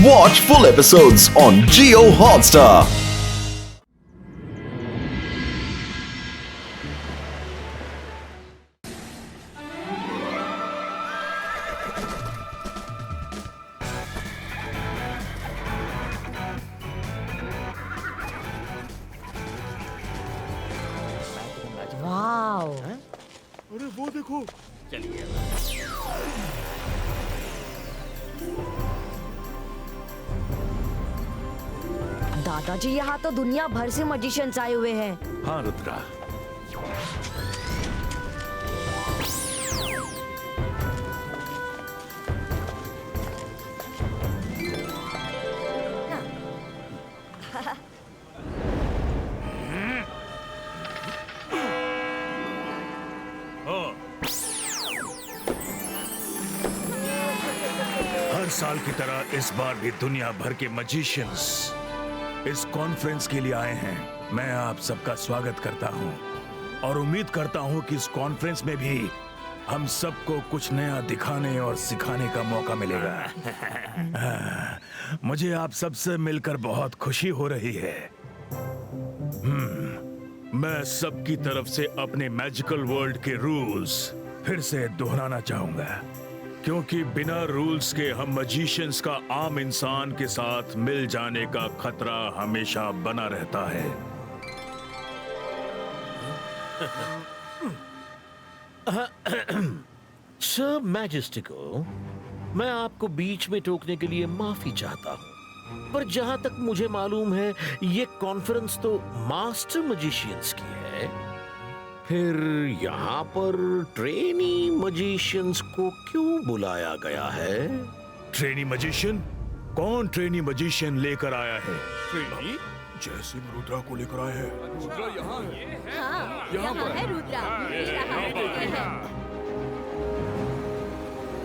Watch full episodes on Jio Hotstar. Wow, अरे वो देखो। चलिए। दादाजी यहाँ तो दुनिया भर से मजिशियंस आए हुए हैं। हाँ रुद्रा। हर साल की तरह इस बार भी दुनिया भर के मजिशियंस इस कॉन्फ्रेंस के लिए आए हैं। मैं आप सबका स्वागत करता हूं और उम्मीद करता हूं कि इस कॉन्फ्रेंस में भी हम सबको कुछ नया दिखाने और सिखाने का मौका मिलेगा। मुझे आप सबसे मिलकर बहुत खुशी हो रही है। मैं सबकी तरफ से अपने मैजिकल वर्ल्ड के रूल्स फिर से दोहराना चाहूंगा, क्योंकि बिना रूल्स के हम मजिशियंस का आम इंसान के साथ मिल जाने का खतरा हमेशा बना रहता है। सर मैजेस्टिको, मैं आपको बीच में टोकने के लिए माफी चाहता हूँ, पर जहां तक मुझे मालूम है ये कॉन्फ्रेंस तो मास्टर मजिशियंस की है। फिर यहाँ पर ट्रेनी मजिशियंस को क्यों बुलाया गया है? Trainee magician? कौन ट्रेनी मजिशियन लेकर आया है? ट्रेनी? जैसे रुद्रा को लेकर आया है। रुद्रा यहाँ है। हाँ, यहाँ है रुद्रा।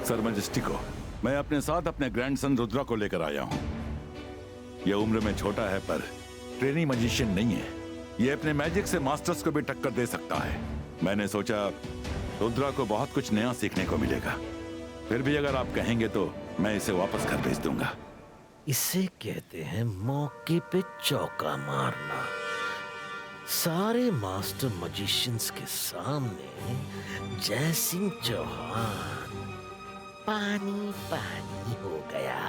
सर मैजेस्टिको, मैं अपने साथ अपने ग्रैंडसन रुद्रा को लेकर आया हूँ। ये उम्र में छोटा है पर ट्रेनी मजिशियन नहीं है। ये अपने मैजिक से मास्टर्स को भी टक्कर दे सकता है। मैंने सोचा रुद्रा को बहुत कुछ नया सीखने को मिलेगा। फिर भी अगर आप कहेंगे तो मैं इसे वापस घर भेज दूंगा। इसे कहते हैं मौके पे चौका मारना। सारे मास्टर मजिशियंस के सामने जयसिंह चौहान पानी पानी हो गया।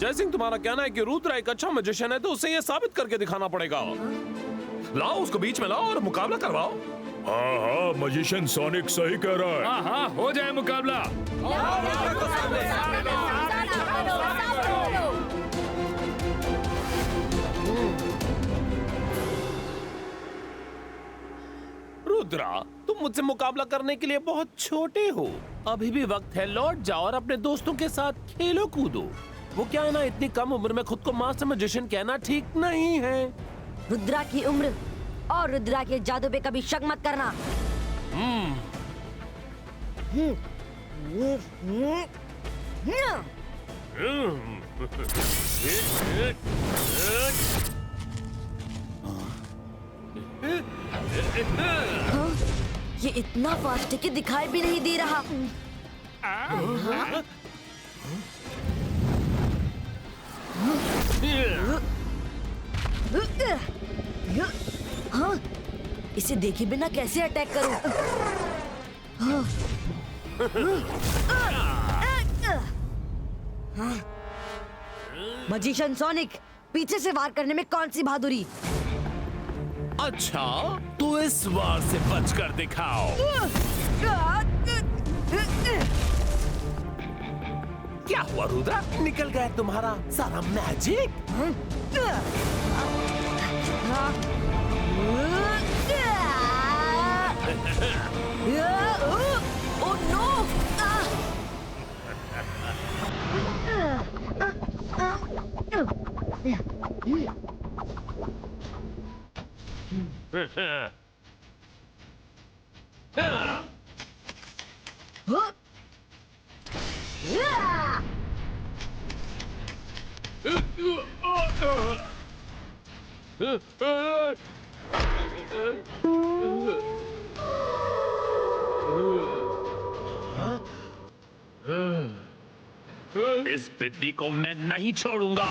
जयसिंह, तुम्हारा कहना है कि रुद्रा एक अच्छा मैजिशियन है, तो उसे ये साबित करके दिखाना पड़ेगा। लाओ उसको बीच में लाओ और मुकाबला करवाओ। हाँ हाँ, मजिशियन सोनिक सही कह रहा है। हाँ हाँ, हो जाए मुकाबला। रुद्रा, तुम मुझसे मुकाबला करने के लिए बहुत छोटे हो। अभी भी वक्त है, लौट जाओ और अपने दोस्तों के साथ खेलो कूदो। वो क्या है ना, इतनी कम उम्र में खुद को मास्टर मैजिशियन कहना ठीक नहीं है। रुद्रा की उम्र और रुद्रा के जादू पे कभी शक मत करना। हाँ? ये इतना फास्ट है कि दिखाई भी नहीं दे रहा। हाँ, इसे देखे बिना कैसे अटैक करूं? मजिशियन सोनिक, पीछे से वार करने में कौन सी बहादुरी? अच्छा, तो इस बार से बचकर दिखाओ। क्या हुआ रुद्रा, निकल गया तुम्हारा सारा मैजिक? Oh no! इस बिल्ली को मैं नहीं छोड़ूंगा।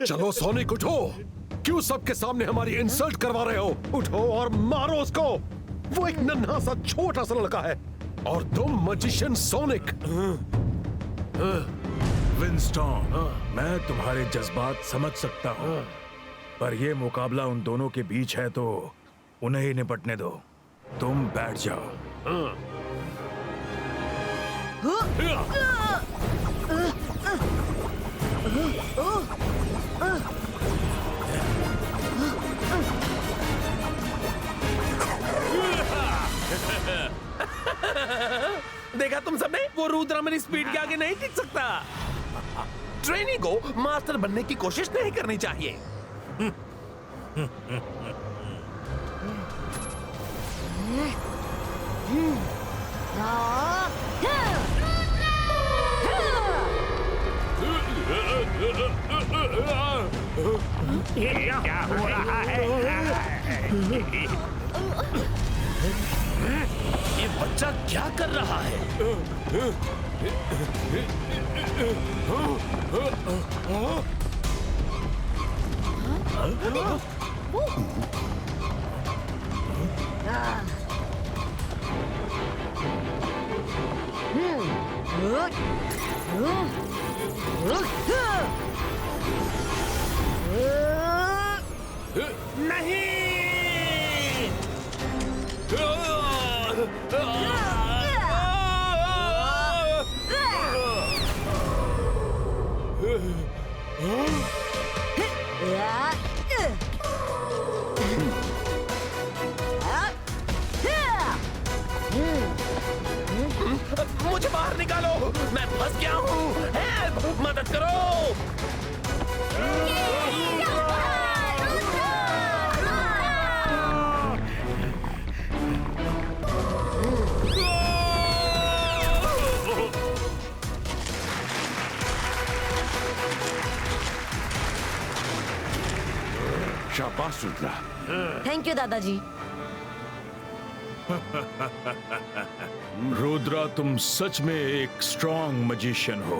चलो सोनिक उठो, क्यों सबके सामने हमारी इंसल्ट करवा रहे हो? उठो और मारो उसको। वो एक नन्हा सा छोटा सा लड़का है और तुम मजिशियन सोनिक। विंस्टॉन, मैं तुम्हारे जज्बात समझ सकता हूँ, पर यह मुकाबला उन दोनों के बीच है तो उन्हें ही निपटने दो। तुम बैठ जाओ। देखा तुम सबने, वो रुद्रा मेरी स्पीड के आगे नहीं टिक सकता। ट्रेनी को मास्टर बनने की कोशिश नहीं करनी चाहिए। क्या हो रहा है? ये बच्चा क्या कर रहा है? मुझे बाहर निकालो, मैं फंस गया हूँ। हेल्प, मदद करो। शाबाश रुद्रा। थैंक यू दादाजी। रुद्रा, तुम सच में एक स्ट्रॉन्ग मजिशियन हो।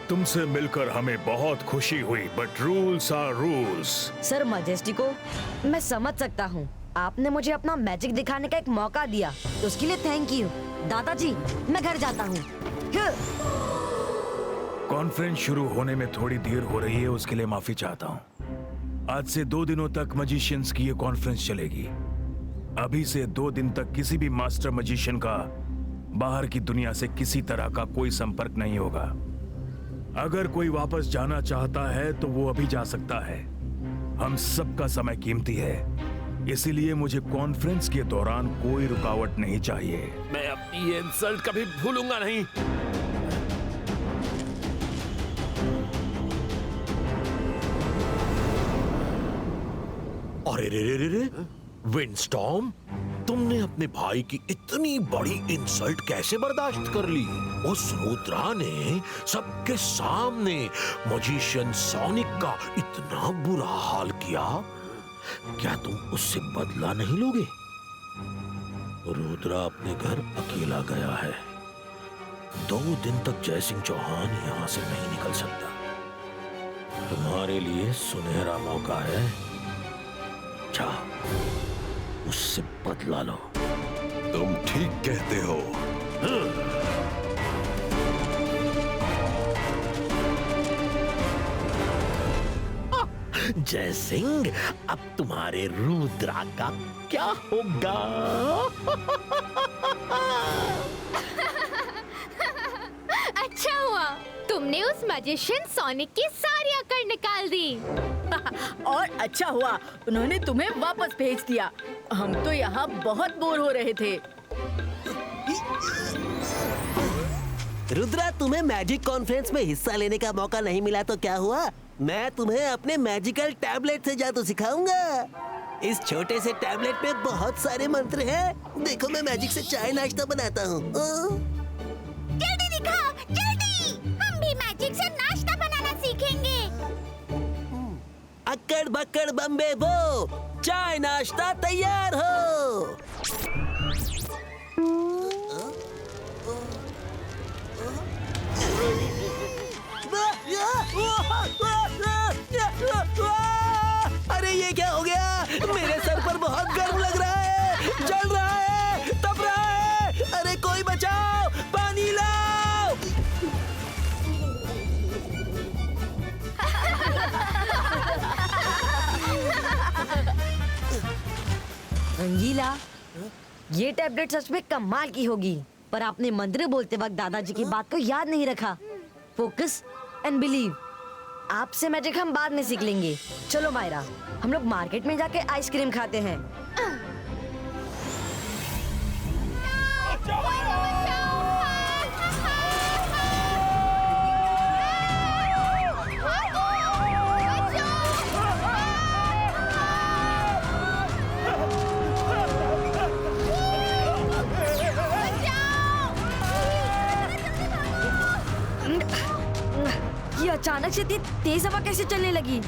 तुमसे मिलकर हमें बहुत खुशी हुई, but rules are rules. Sir Majestico, मैं समझ सकता हूँ, आपने मुझे अपना मैजिक दिखाने का एक मौका दिया, तो उसके लिए थैंक यू। दादाजी, मैं घर जाता हूँ। कॉन्फ्रेंस शुरू होने में थोड़ी देर हो रही है, उसके लिए माफी चाहता हूँ। आज से 2 दिनों तक मजिशियंस की ये कॉन्फ्रेंस चलेगी। अभी से 2 दिन तक किसी भी मास्टर मजिशियन का बाहर की दुनिया से किसी तरह का कोई संपर्क नहीं होगा। अगर कोई वापस जाना चाहता है तो वो अभी जा सकता है। हम सबका समय कीमती है, इसीलिए मुझे कॉन्फ्रेंस के दौरान कोई रुकावट नहीं चाहिए। मैं अपनी ये इंसल्ट कभी भूलूंगा नहीं। अरे रे रे रे रे, विंडस्टॉर्म, तुमने अपने भाई की इतनी बड़ी इंसल्ट कैसे बर्दाश्त कर ली? उस रुद्रा ने सबके सामने मजिशियन सोनिक का इतना बुरा हाल किया, क्या तुम उससे बदला नहीं लोगे? रुद्रा अपने घर अकेला गया है। 2 दिन तक जयसिंह चौहान यहां से नहीं निकल सकता। तुम्हारे लिए सुनहरा मौका है, जाओ उससे बदला लो। तुम ठीक कहते हो। जय सिंह, अब तुम्हारे रुद्रा का क्या होगा? अच्छा हुआ तुमने उस मैजिशियन सोनिक की सारी अकड़ निकाल दी। और अच्छा हुआ उन्होंने तुम्हें वापस भेज दिया। हम तो यहाँ बहुत बोर हो रहे थे। रुद्रा, तुम्हें मैजिक कॉन्फ्रेंस में हिस्सा लेने का मौका नहीं मिला तो क्या हुआ? मैं तुम्हें अपने मैजिकल टैबलेट से जादू सिखाऊंगा। इस छोटे से टैबलेट में बहुत सारे मंत्र हैं। देखो, मैं मैजिक से चाय नाश्ता बनाता हूँ। जल्दी दिखाओ, जल्दी! हम भी मैजिक से नाश्ता बनाना सीखेंगे। अक्कड़ बक्कड़ बम्बे बो, चाय नाश्ता तैयार हो। अरे ये क्या हो गया? मेरे सर पर बहुत गर्म लग रहा है, जल रहा है, तप रहा है। अरे कोई बचाओ, पानी लाओ। रंगीला, ये टैबलेट सच में कमाल की होगी, पर आपने मंत्र बोलते वक्त दादाजी की बात को याद नहीं रखा। Focus and believe. आपसे मैजिक हम बाद में सीख लेंगे। चलो मायरा, हम लोग मार्केट में जाके आइसक्रीम खाते हैं। ये अचानक से इतनी तेज हवा कैसे चलने लगी?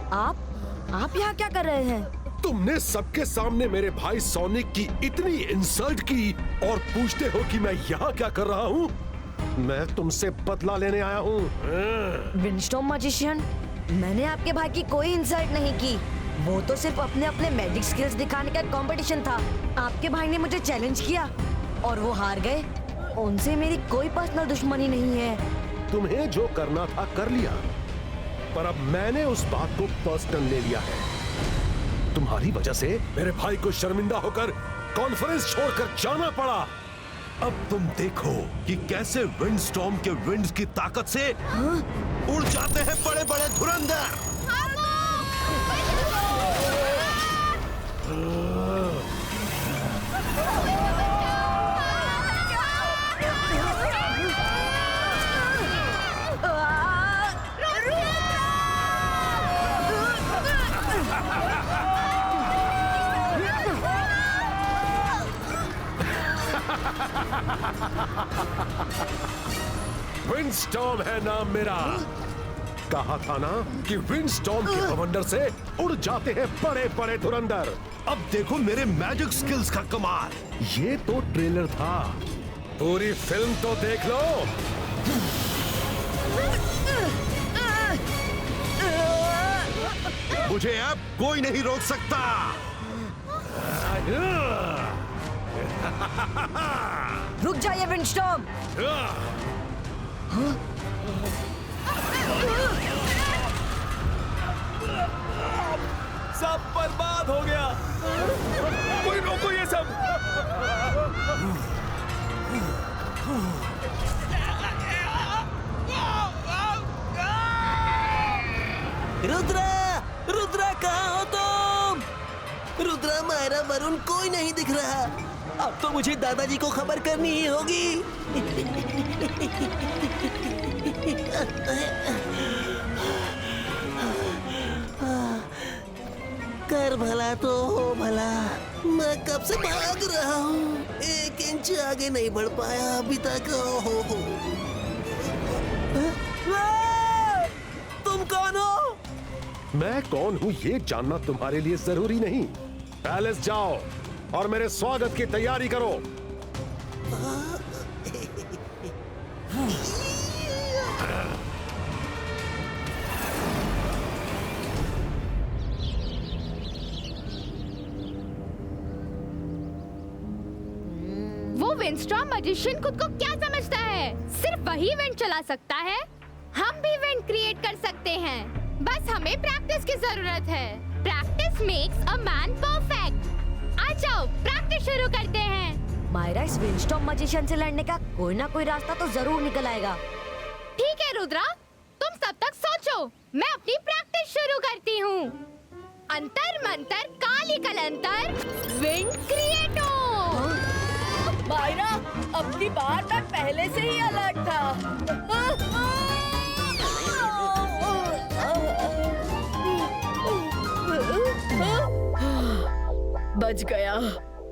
आप यहाँ क्या कर रहे हैं? तुमने सबके सामने मेरे भाई सोनिक की इतनी इंसल्ट की और पूछते हो कि मैं यहाँ क्या कर रहा हूँ? मैं तुमसे बदला लेने आया हूँ। विंडस्टॉर्म मैजिशियन, मैंने आपके भाई की कोई इंसल्ट नहीं की। वो तो सिर्फ अपने अपने मैजिक स्किल्स दिखाने का कंपटीशन था। आपके भाई ने मुझे चैलेंज किया और वो हार गए। उनसे मेरी कोई पर्सनल दुश्मनी नहीं है। तुम्हें जो करना था कर लिया, पर अब मैंने उस बात को पर्सनल ले लिया है। तुम्हारी वजह से मेरे भाई को शर्मिंदा होकर कॉन्फ्रेंस छोड़कर जाना पड़ा। अब तुम देखो कि कैसे विंडस्टॉर्म के विंड्स की ताकत से उड़ जाते हैं बड़े बड़े धुरंधर। विंडस्टॉर्म है नाम मेरा। कहा था ना कि विंडस्टॉर्म के बवंडर से उड़ जाते हैं बड़े बड़े धुरंधर। अब देखो मेरे मैजिक स्किल्स का कमाल। ये तो ट्रेलर था, पूरी फिल्म तो देख लो। मुझे अब कोई नहीं रोक सकता। रुक जाइए विंडस्टॉर्म। सब बर्बाद हो गया। कोई रोको ये सब। रुद्रा, रुद्रा कहाँ हो तुम? रुद्रा, मायरा, वरुण, कोई नहीं दिख रहा। अब तो मुझे दादाजी को खबर करनी ही होगी। कर भला तो हो भला। मैं कब से भाग रहा हूँ, 1 इंच आगे नहीं बढ़ पाया अभी तक। हो। तुम कौन हो? मैं कौन हूँ ये जानना तुम्हारे लिए जरूरी नहीं। पैलेस जाओ और मेरे स्वागत की तैयारी करो। वो विंडस्टॉर्म मैजिशियन खुद को क्या समझता है? सिर्फ वही विंड चला सकता है। हम भी विंड क्रिएट कर सकते हैं, बस हमें प्रैक्टिस की जरूरत है। Practice makes a man perfect. आ जाओ, प्रैक्टिस शुरू करते हैं। मायरा, इस विंडस्टॉर्म मैजिशियन से लड़ने का कोई ना कोई रास्ता तो जरूर निकल आएगा। ठीक है रुद्रा, तुम सब तक सोचो, मैं अपनी प्रैक्टिस शुरू करती हूँ। अंतर मंतर काली कलंतर, विंड अब की बार मैं पहले से ही अलर्ट था। बच गया।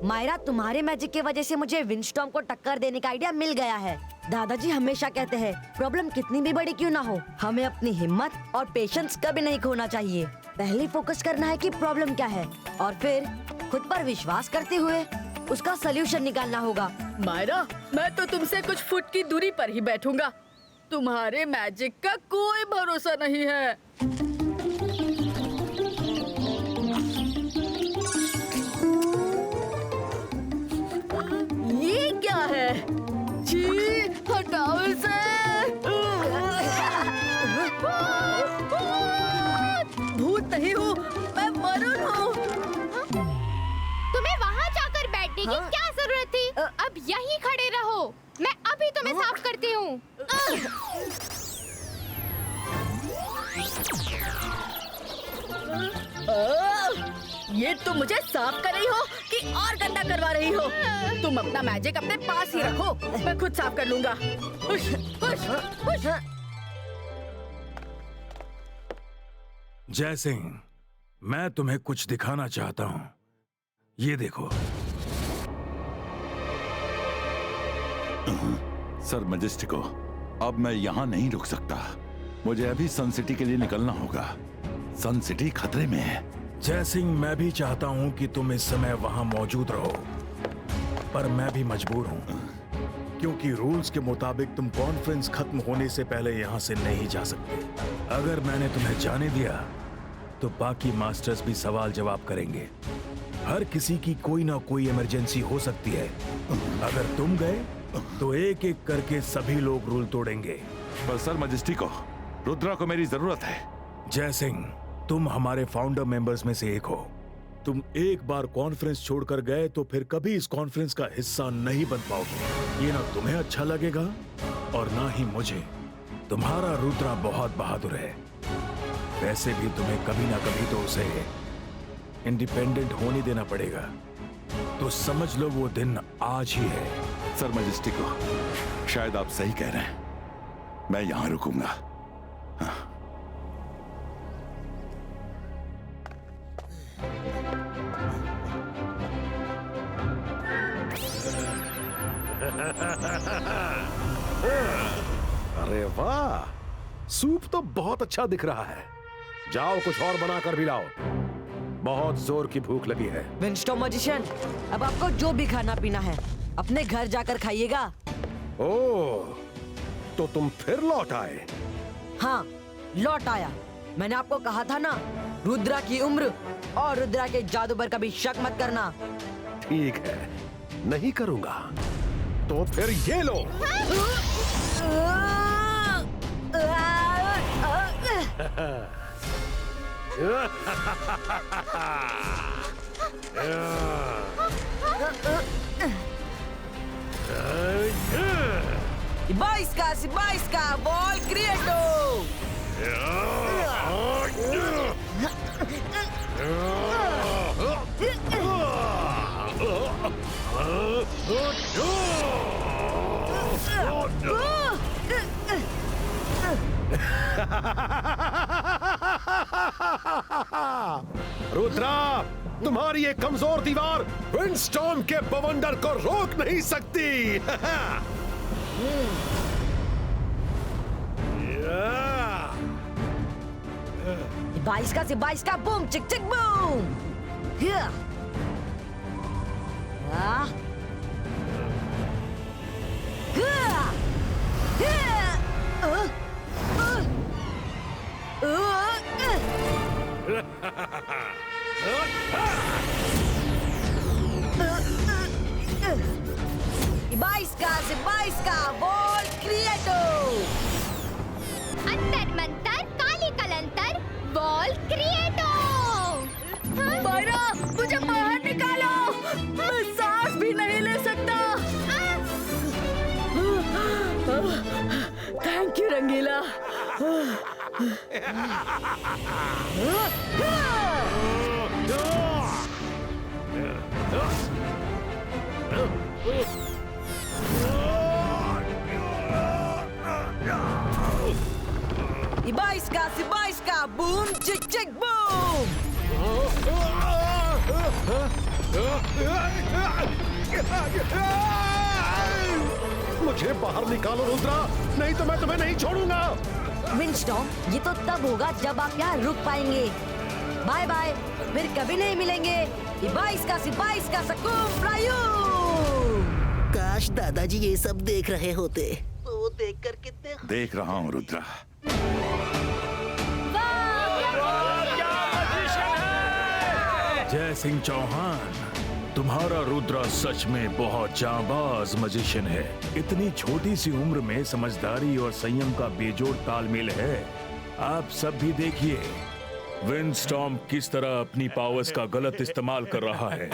मायरा, तुम्हारे मैजिक की वजह से मुझे विंडस्टॉर्म को टक्कर देने का आइडिया मिल गया है। दादाजी हमेशा कहते हैं प्रॉब्लम कितनी भी बड़ी क्यों ना हो, हमें अपनी हिम्मत और पेशेंस कभी नहीं खोना चाहिए। पहले फोकस करना है कि प्रॉब्लम क्या है और फिर खुद पर विश्वास करते हुए उसका सलूशन निकालना होगा। मायरा, मैं तो तुमसे कुछ फुट की दूरी पर ही बैठूंगा। तुम्हारे मैजिक का कोई भरोसा नहीं है। ये क्या है? छी, हटाओ इसे। भूत नहीं हूँ, मैं वरुण हूँ। तुम्हें वहाँ जाकर बैठने की क्या जरूरत थी? अब यहीं खड़े रहो, मैं अभी तुम्हें साफ करती हूँ। ये तुम मुझे साफ कर रही हो कि और गंदा करवा रही हो? तुम अपना मैजिक अपने पास ही रखो, मैं खुद साफ कर लूंगा। हुश, हुश, हुश। जय सिंह, मैं तुम्हें कुछ दिखाना चाहता हूँ। ये देखो। सर मैजेस्टिको, अब मैं यहाँ नहीं रुक सकता। मुझे अभी सन सिटी के लिए निकलना होगा। सन सिटी खतरे में है। जय सिंह, मैं भी चाहता हूँ कि तुम इस समय वहाँ मौजूद रहो, पर मैं भी मजबूर हूँ क्योंकि रूल्स के मुताबिक तुम कॉन्फ्रेंस खत्म होने से पहले यहाँ से नहीं जा सकते। अगर मैंने तुम्हें जाने दिया तो बाकी मास्टर्स भी सवाल जवाब करेंगे। हर किसी की कोई ना कोई इमरजेंसी हो सकती है। अगर तुम गए तो एक एक करके सभी लोग रूल तोड़ेंगे। पर सर मैजेस्टिको, रुद्रा को मेरी जरूरत है। जय सिंह, तुम हमारे फाउंडर मेंबर्स में से एक हो। तुम एक बार कॉन्फ्रेंस छोड़कर गए तो फिर कभी इस कॉन्फ्रेंस का हिस्सा नहीं बन पाओगे। ये ना तुम्हें अच्छा लगेगा और ना ही मुझे। तुम्हारा रुद्रा बहुत बहादुर है। वैसे भी तुम्हें कभी ना कभी तो उसे इंडिपेंडेंट होने देना पड़ेगा। तो समझ लो वो दिन आज ही है। सर मैजेस्टिको, शायद आप सही कह रहे हैं। मैं यहां रुकूंगा। हाँ। अरे वाह, सूप तो बहुत अच्छा दिख रहा है। जाओ कुछ और बनाकर भी लाओ, बहुत जोर की भूख लगी है। विंडस्टॉर्म मैजिशियन, अब आपको जो भी खाना पीना है अपने घर जाकर खाइएगा। ओह, तो तुम फिर लौट आए? हाँ, लौट आया। मैंने आपको कहा था ना, रुद्रा की उम्र और रुद्रा के जादू पर कभी शक मत करना। ठीक है, नहीं करूंगा। तो फिर ये लो। Ibaiska, ball creato. रुद्रा, तुम्हारी ये कमजोर दीवार विंडस्टॉर्म के बवंडर को रोक नहीं सकती। Ibaiska, boom, chick, chick, boom. Yeah. Ah. Yeah. Yeah. Ibaiska, ball creato. अंतर मंतर काली कलंतर बॉल क्रिएटो। मायरा, मुझे बाहर निकालो, मैं सांस भी नहीं ले सकता। थैंक यू रंगीला। का सिपा इसका बूम चिक चिक बूम। मुझे बाहर निकालो रुद्रा, नहीं तो मैं तुम्हें नहीं छोड़ूंगा। विंडस्टॉर्म, ये तो तब होगा जब आप यहाँ रुक पाएंगे। बाय बाय, फिर कभी नहीं मिलेंगे। बाईस का सकूम फ्रायू। काश दादाजी ये सब देख रहे होते तो वो देखकर कितने देख रहा हूँ रुद्रा। जय सिंह चौहान, तुम्हारा रुद्रा सच में बहुत जांबाज मजिशियन है। इतनी छोटी सी उम्र में समझदारी और संयम का बेजोड़ तालमेल है। आप सब भी देखिए विंडस्टॉर्म किस तरह अपनी पावर्स का गलत इस्तेमाल कर रहा है।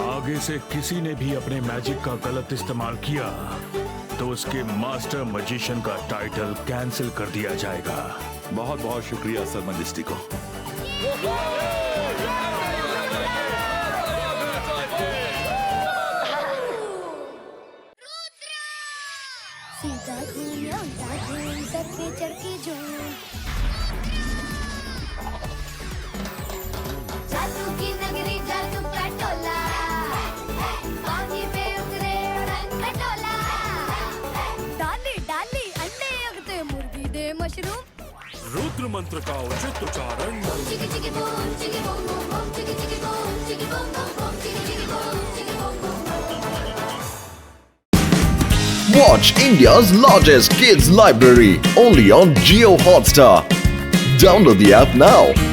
आगे से किसी ने भी अपने मैजिक का गलत इस्तेमाल किया तो उसके मास्टर मजिशियन का टाइटल कैंसिल कर दिया जाएगा। बहुत बहुत शुक्रिया सर मजेस्टी को। सीधा घूम सर पे चढ़ के झूम। जादू की नगरी, जादू का टोला, पानी में उतरे रंग टोला। डाली डाली अंडे उगते, मुर्गी दे मशरूम। रुद्र मंत्र का उचित उच्चारण। Chicky chicky boom, chicky boom boom boom, chicky chicky boom, chicky boom boom boom, chicky chicky boom, chicky boom boom. Watch India's largest kids library only on Jio Hotstar. Download the app now.